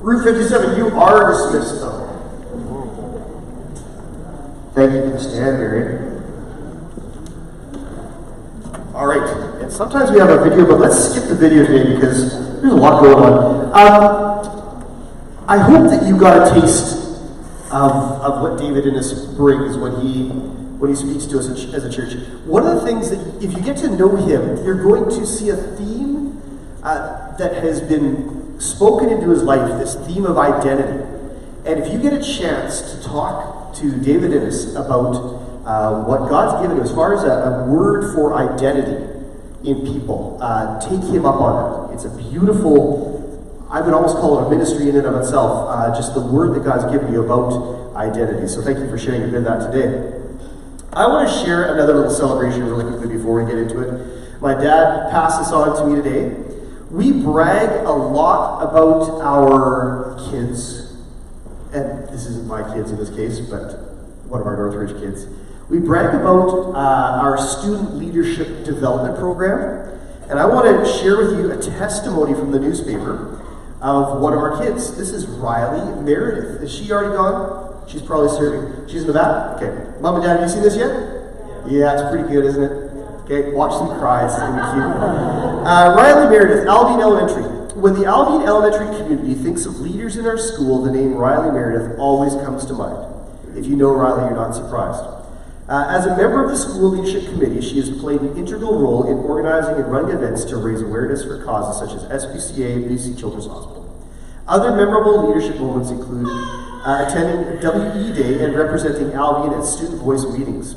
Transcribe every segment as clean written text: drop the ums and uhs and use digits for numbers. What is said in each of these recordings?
Route 57, you are dismissed, though. Thank you for the stand, Mary. All right, and sometimes we have a video, but let's skip the video today because there's a lot going on. I hope that you got a taste of what David Innes brings when he speaks to us as a church. One of the things that, if you get to know him, you're going to see a theme that has been spoken into his life, this theme of identity. And if you get a chance to talk to David Innes about what God's given him as far as a word for identity in people, take him up on it. It's a beautiful, I would almost call it a ministry in and of itself, just the word that God's given you about identity. So thank you for sharing a bit of that today. I want to share another little celebration really quickly before we get into it. My dad passed this on to me today. We brag a lot about our kids, and this isn't my kids in this case, but one of our Northridge kids. We brag about our student leadership development program, and I want to share with you a testimony from the newspaper of one of our kids. This is Riley Meredith. Is she already gone? She's probably serving. She's in the back? Okay. Mom and Dad, have you seen this yet? Yeah, it's pretty good, isn't it? Okay, watch them cry. It's going to be cute. Riley Meredith, Albion Elementary. When the Albion Elementary community thinks of leaders in our school, the name Riley Meredith always comes to mind. If you know Riley, you're not surprised. As a member of the school leadership committee, she has played an integral role in organizing and running events to raise awareness for causes such as SPCA and BC Children's Hospital. Other memorable leadership moments include attending WE Day and representing Albion at student voice meetings.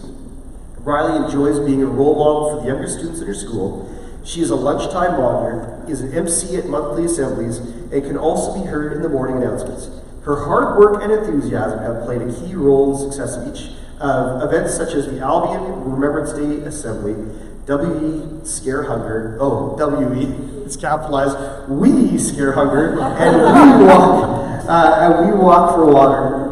Riley enjoys being a role model for the younger students in her school. She is a lunchtime monitor, is an MC at monthly assemblies, and can also be heard in the morning announcements. Her hard work and enthusiasm have played a key role in the success of each events such as the Albion Remembrance Day Assembly, WE Scare Hunger, WE, it's capitalized, We Scare Hunger, and We Walk for Water.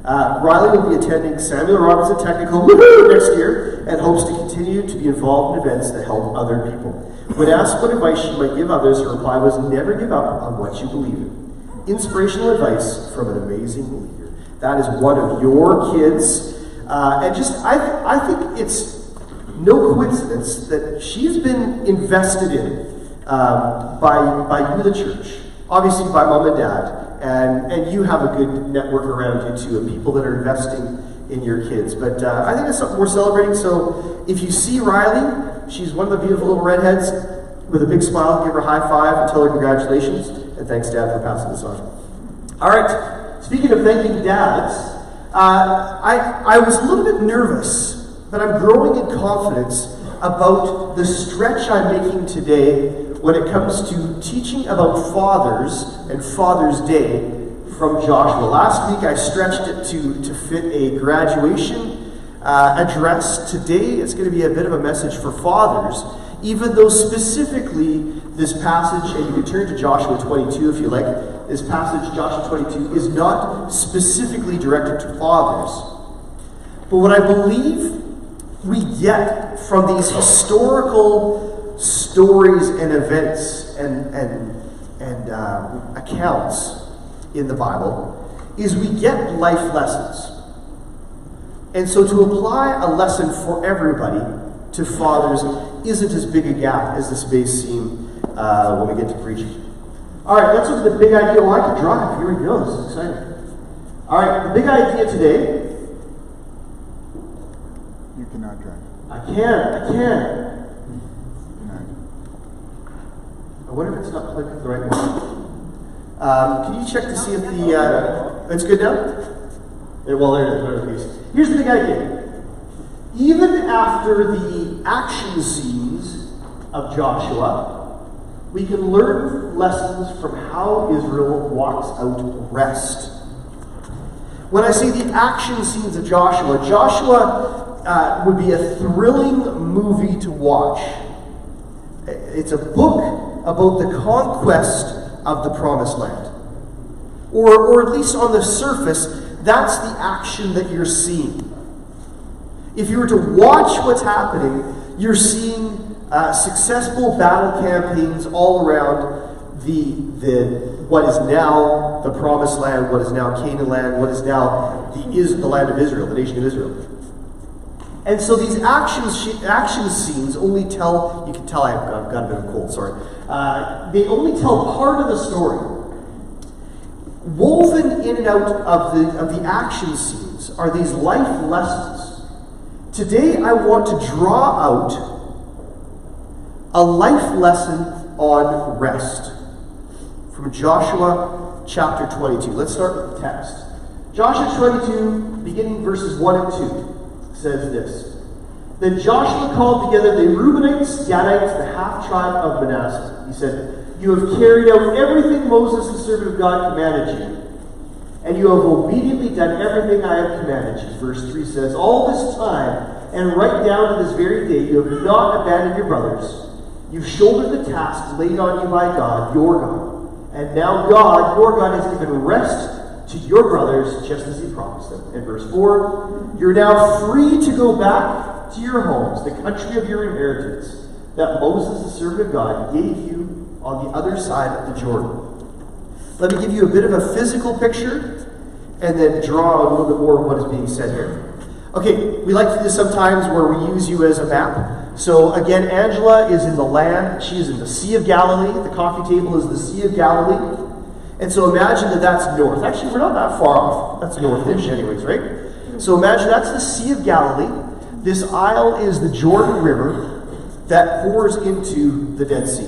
Riley will be attending Samuel Robinson Technical next year and hopes to continue to be involved in events that help other people. When asked what advice she might give others, her reply was, never give up on what you believe in. Inspirational advice from an amazing leader. That is one of your kids. And just, I think it's no coincidence that she's been invested in by you, the church. Obviously by Mom and Dad. And you have a good network around you too, of people that are investing in your kids. But I think it's something we're celebrating. So if you see Riley, she's one of the beautiful little redheads with a big smile. Give her a high five and tell her congratulations. And thanks, Dad, for passing this on. All right. Speaking of thanking dads, I was a little bit nervous, but I'm growing in confidence about the stretch I'm making today when it comes to teaching about fathers and Father's Day from Joshua. Last week I stretched it to fit a graduation address. Today it's going to be a bit of a message for fathers, even though specifically this passage, and you can turn to Joshua 22 if you like, this passage, Joshua 22, is not specifically directed to fathers. But what I believe we get from these historical stories and events and accounts in the Bible is we get life lessons. And so to apply a lesson for everybody to fathers isn't as big a gap as this may seem when we get to preaching. All right, let's look at the big idea. Oh, I can drive. Here we go. This is exciting. All right, the big idea today. You cannot drive. I can. I wonder if it's not plugged with the right one. Can you check to see if the... it's good now? Yeah, well, there it is. Here's the big idea. Even after the action scenes of Joshua, we can learn lessons from how Israel walks out rest. When I say the action scenes of Joshua would be a thrilling movie to watch. It's a book about the conquest of the Promised Land. Or at least on the surface, that's the action that you're seeing. If you were to watch what's happening, you're seeing successful battle campaigns all around what is now the Promised Land, what is now Canaan land, what is now the land of Israel, the nation of Israel. And so these action scenes only tell, you can tell I've got a bit of a cold, sorry. They only tell part of the story. Woven in and out of the action scenes are these life lessons. Today I want to draw out a life lesson on rest from Joshua chapter 22. Let's start with the text. Joshua 22, beginning verses 1 and 2, says this. Then Joshua called together the Reubenites, Gadites, the half-tribe of Manasseh. He said, "You have carried out everything Moses, the servant of God, commanded you, and you have obediently done everything I have commanded you." Verse 3 says, "All this time, and right down to this very day, you have not abandoned your brothers. You've shouldered the task laid on you by God, your God. And now God, your God, has given rest to your brothers, just as he promised them." And verse 4, "You're now free to go back to your homes, the country of your inheritance, that Moses, the servant of God, gave you on the other side of the Jordan." Let me give you a bit of a physical picture, and then draw a little bit more of what is being said here. Okay, we like to do this sometimes where we use you as a map. So again, Angela is in the land. She is in the Sea of Galilee. The coffee table is the Sea of Galilee. And so imagine that that's north. Actually, we're not that far off. That's north-ish anyways, right? So imagine that's the Sea of Galilee. This isle is the Jordan River that pours into the Dead Sea.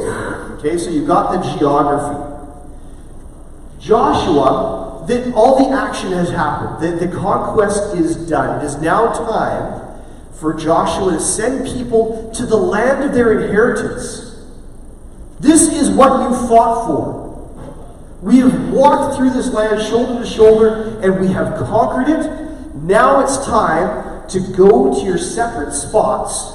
Okay, so you've got the geography. Joshua, all the action has happened. The conquest is done. It is now time for Joshua to send people to the land of their inheritance. This is what you fought for. We have walked through this land shoulder to shoulder, and we have conquered it. Now it's time to go to your separate spots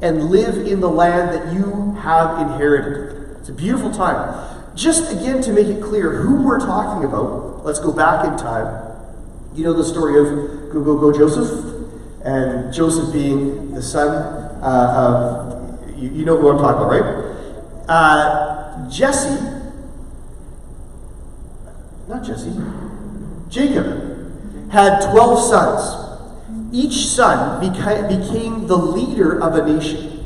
and live in the land that you have inherited. It's a beautiful time. Just again to make it clear who we're talking about, let's go back in time. You know the story of Go Joseph? And Joseph being the son of, you know who I'm talking about, right? Jacob had 12 sons. Each son became the leader of a nation,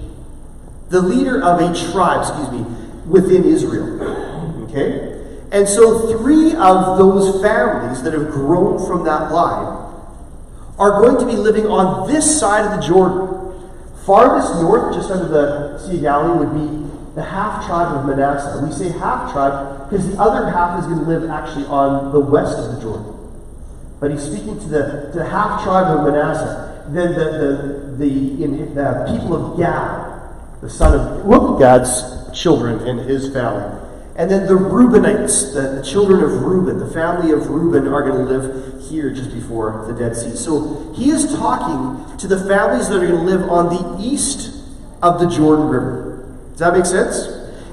the leader of a tribe, within Israel. Okay? And so 3 of those families that have grown from that line are going to be living on this side of the Jordan. Farthest north, just under the Sea of Galilee, would be the half-tribe of Manasseh. We say half-tribe because the other half is going to live actually on the west of the Jordan. But he's speaking to the half-tribe of Manasseh. Then the people of Gad, the son of Gad's children and his family. And then the Reubenites, the children of Reuben, the family of Reuben, are going to live here just before the Dead Sea. So he is talking to the families that are going to live on the east of the Jordan River. Does that make sense?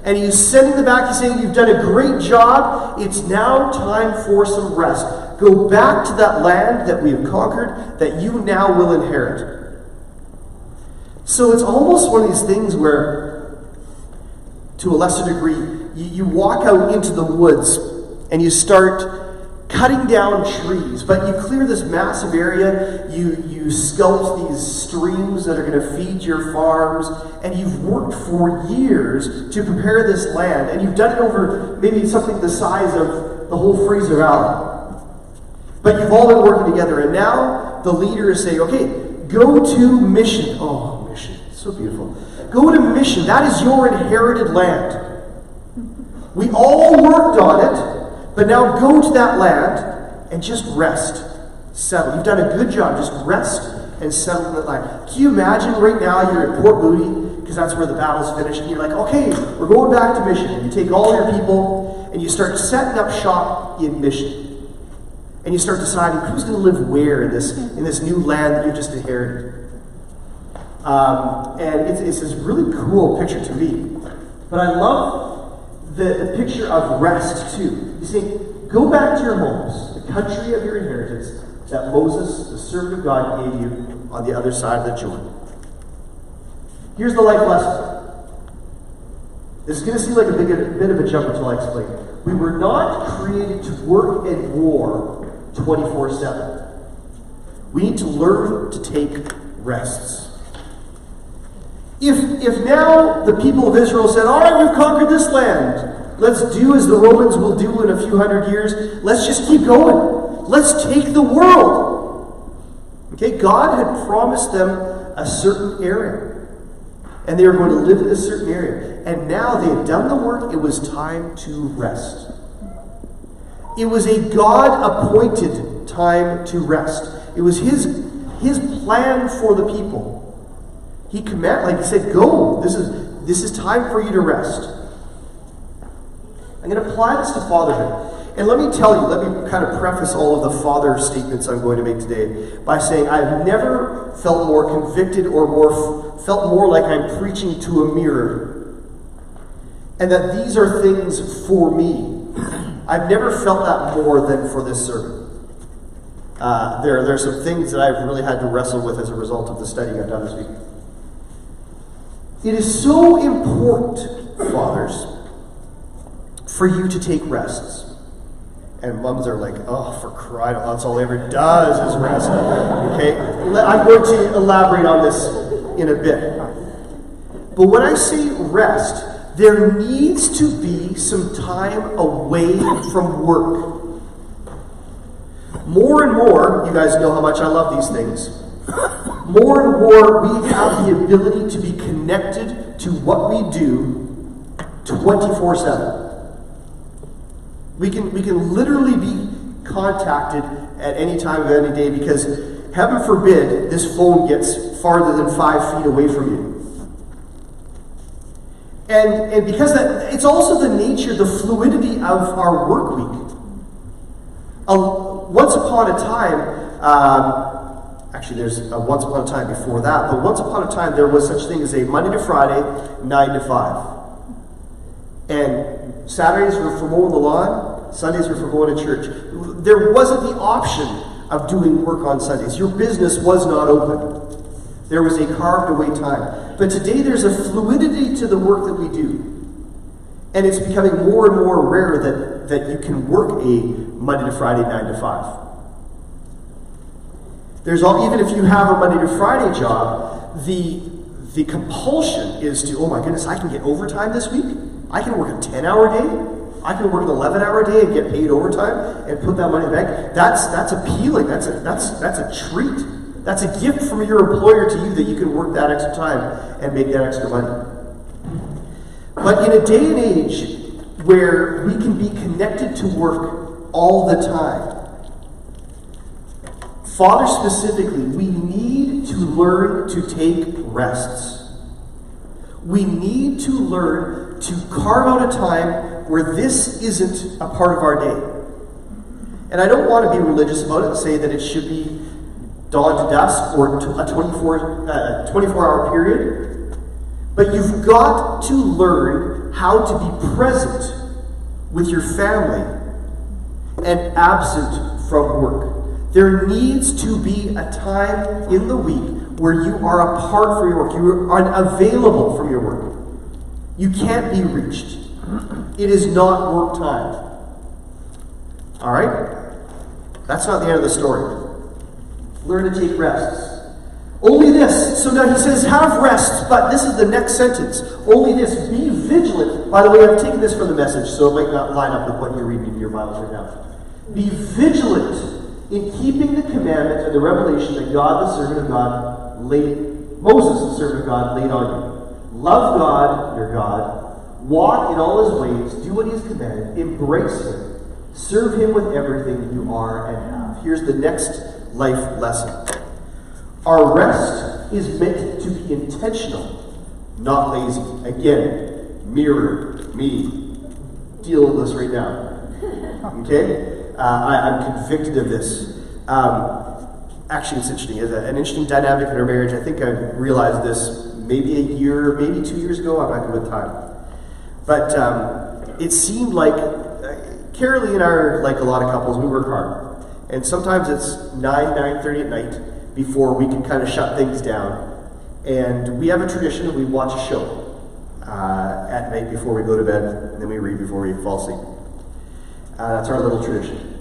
And he's sending them back. He's saying, "You've done a great job. It's now time for some rest. Go back to that land that we have conquered, that you now will inherit." So it's almost one of these things where, to a lesser degree, you walk out into the woods and you start cutting down trees, but you clear this massive area, you sculpt these streams that are going to feed your farms, and you've worked for years to prepare this land, and you've done it over maybe something the size of the whole Fraser Valley. But you've all been working together, and now the leader is saying, okay, go to Mission. Oh, Mission, so beautiful. Go to Mission. That is your inherited land. We all worked on it, but now go to that land and just rest. Settle. You've done a good job. Just rest and settle in that land. Can you imagine right now you're at Port Moody, because that's where the battle's finished, and you're like, okay, we're going back to Mission. And you take all your people and you start setting up shop in Mission. And you start deciding who's going to live where in this new land that you just inherited. And it's this really cool picture to me. But I love the picture of rest too. You see, go back to your homes, the country of your inheritance that Moses, the servant of God, gave you on the other side of the Jordan. Here's the life lesson. This is going to seem like a bit of a jump until I explain. We were not created to work and war 24/7. We need to learn to take rests. If now the people of Israel said, all right, we've conquered this land, let's do as the Romans will do in a few hundred years, let's just keep going. Let's take the world. Okay, God had promised them a certain area. And they were going to live in a certain area. And now they had done the work, it was time to rest. It was a God-appointed time to rest. It was his plan for the people. He commanded, like he said, go. This is time for you to rest. I'm going to apply this to fatherhood. And let me tell you, let me kind of preface all of the father statements I'm going to make today by saying I've never felt more convicted or felt more like I'm preaching to a mirror. And that these are things for me. I've never felt that more than for this sermon. There are some things that I've really had to wrestle with as a result of the studying I've done this week. It is so important, fathers, for you to take rests. And moms are like, oh, for crying out loud, that's all he ever does is rest. Okay? I'm going to elaborate on this in a bit. But when I say rest, there needs to be some time away from work. More and more, you guys know how much I love these things. More and more, we have the ability to be connected to what we do 24/7. We can literally be contacted at any time of any day because, heaven forbid, this phone gets farther than 5 feet away from you. And because it's also the nature, the fluidity of our work week. Once upon a time, actually there's a once upon a time before that, but once upon a time there was such thing as a Monday to Friday, 9 to 5. And Saturdays were for mowing the lawn, Sundays were for going to church. There wasn't the option of doing work on Sundays. Your business was not open. There was a carved away time. But today there's a fluidity to the work that we do. And it's becoming more and more rare that you can work a Monday to Friday 9 to 5. Even if you have a Monday to Friday job, the compulsion is to, oh my goodness, I can get overtime this week. I can work a 10-hour day. I can work an 11-hour day and get paid overtime and put that money in the bank. That's appealing. That's a treat. That's a gift from your employer to you that you can work that extra time and make that extra money. But in a day and age where we can be connected to work all the time, fathers specifically, we need to learn to take rests. We need to learn to carve out a time where this isn't a part of our day. And I don't want to be religious about it and say that it should be dawn to dusk or a 24-hour period. But you've got to learn how to be present with your family and absent from work. There needs to be a time in the week where you are apart from your work. You are unavailable from your work. You can't be reached. It is not work time. All right? That's not the end of the story. Learn to take rests. Only this. So now he says, have rest, but this is the next sentence. Only this. Be vigilant. By the way, I've taken this from the Message, so it might not line up with what you're reading in your Bibles right now. Be vigilant in keeping the commandment and the revelation that God, the servant of God, Moses, the servant of God, laid on you. Love God, your God. Walk in all his ways. Do what he has commanded. Embrace him. Serve him with everything that you are and have. Here's the next life lesson. Our rest is meant to be intentional, not lazy. Again, mirror me. Deal with this right now. Okay? I'm convicted of this. Actually, it's interesting. It's an interesting dynamic in our marriage. I think I realized this maybe a year, maybe 2 years ago. I'm not good with time. But it seemed like Carolee and I are like a lot of couples. We work hard. And sometimes it's 9:30 at night before we can kind of shut things down. And we have a tradition that we watch a show. at night before we go to bed, and then we read before we fall asleep. That's our little tradition.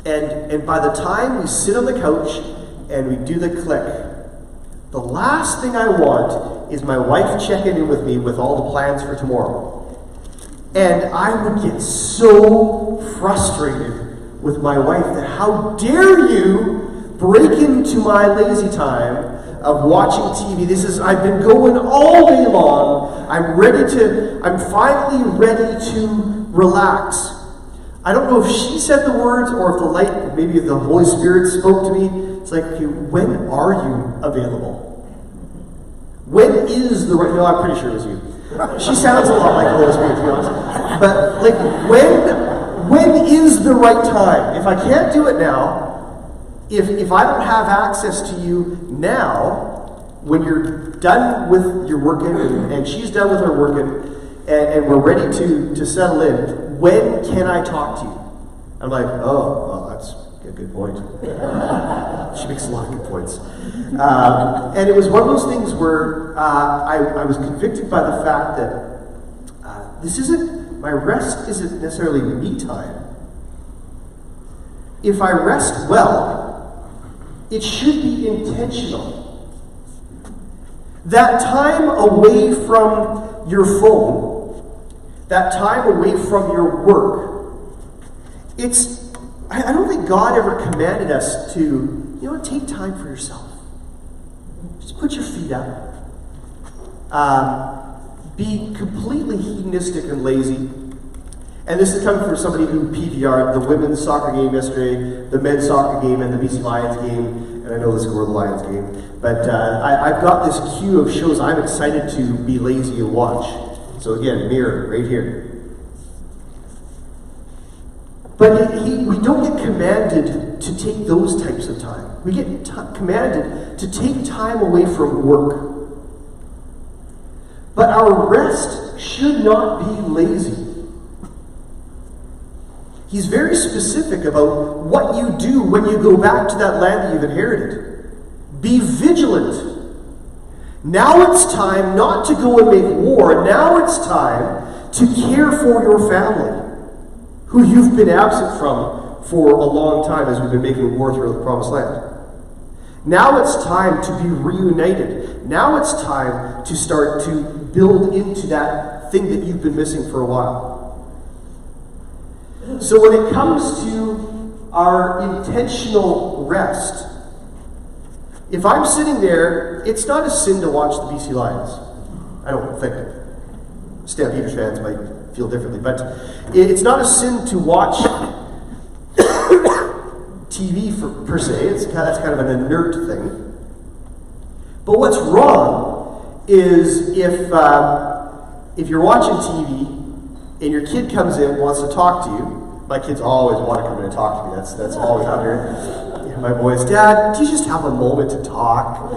And by the time we sit on the couch and we do the click, the last thing I want is my wife checking in with me with all the plans for tomorrow. And I would get so frustrated with my wife that how dare you break into my lazy time of watching TV. I've been going all day long. I'm finally ready to relax. I don't know if she said the words or if maybe the Holy Spirit spoke to me. It's like, okay, when are you available? When is the right... No, I'm pretty sure it was you. She sounds a lot like the Holy Spirit, to be honest. But, when is the right time? If I can't do it now, if I don't have access to you now, when you're done with your working, and she's done with her working, and we're ready to settle in, when can I talk to you? I'm like, oh, well, that's a good point. She makes a lot of good points. And it was one of those things where I was convicted by the fact that my rest isn't necessarily me time. If I rest well, it should be intentional. That time away from your phone, that time away from your work, I don't think God ever commanded us to, take time for yourself. Just put your feet up. Be completely hedonistic and lazy. And this is coming from somebody who PVR'd the women's soccer game yesterday, the men's soccer game, and the BC Lions game. And I know the score of the Lions game. But I've got this queue of shows I'm excited to be lazy and watch. So again, mirror, right here. But we don't get commanded to take those types of time. We get commanded to take time away from work. But our rest should not be lazy. He's very specific about what you do when you go back to that land that you've inherited. Be vigilant. Now it's time not to go and make war. Now it's time to care for your family, who you've been absent from for a long time as we've been making war through the Promised Land. Now it's time to be reunited. Now it's time to start to build into that thing that you've been missing for a while. So when it comes to our intentional rest, if I'm sitting there, it's not a sin to watch the BC Lions. I don't think. Stampeders fans might feel differently, but it's not a sin to watch TV per se. That's kind of an inert thing. But what's wrong is if you're watching TV and your kid comes in and wants to talk to you. My kids always want to come in and talk to me. That's always out here. My boys, Dad, do you just have a moment to talk?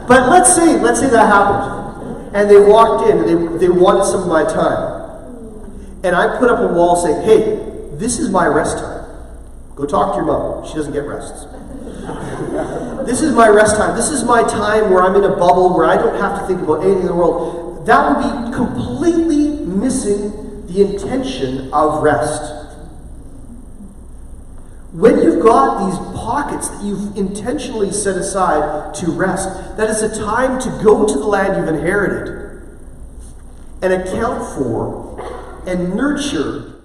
But let's say that happened, and they walked in, and they wanted some of my time, and I put up a wall saying, "Hey, this is my rest time. Go talk to your mom. She doesn't get rests. This is my rest time. This is my time where I'm in a bubble where I don't have to think about anything in the world." That would be completely missing the intention of rest. When you've got these pockets that you've intentionally set aside to rest, that is a time to go to the land you've inherited and account for and nurture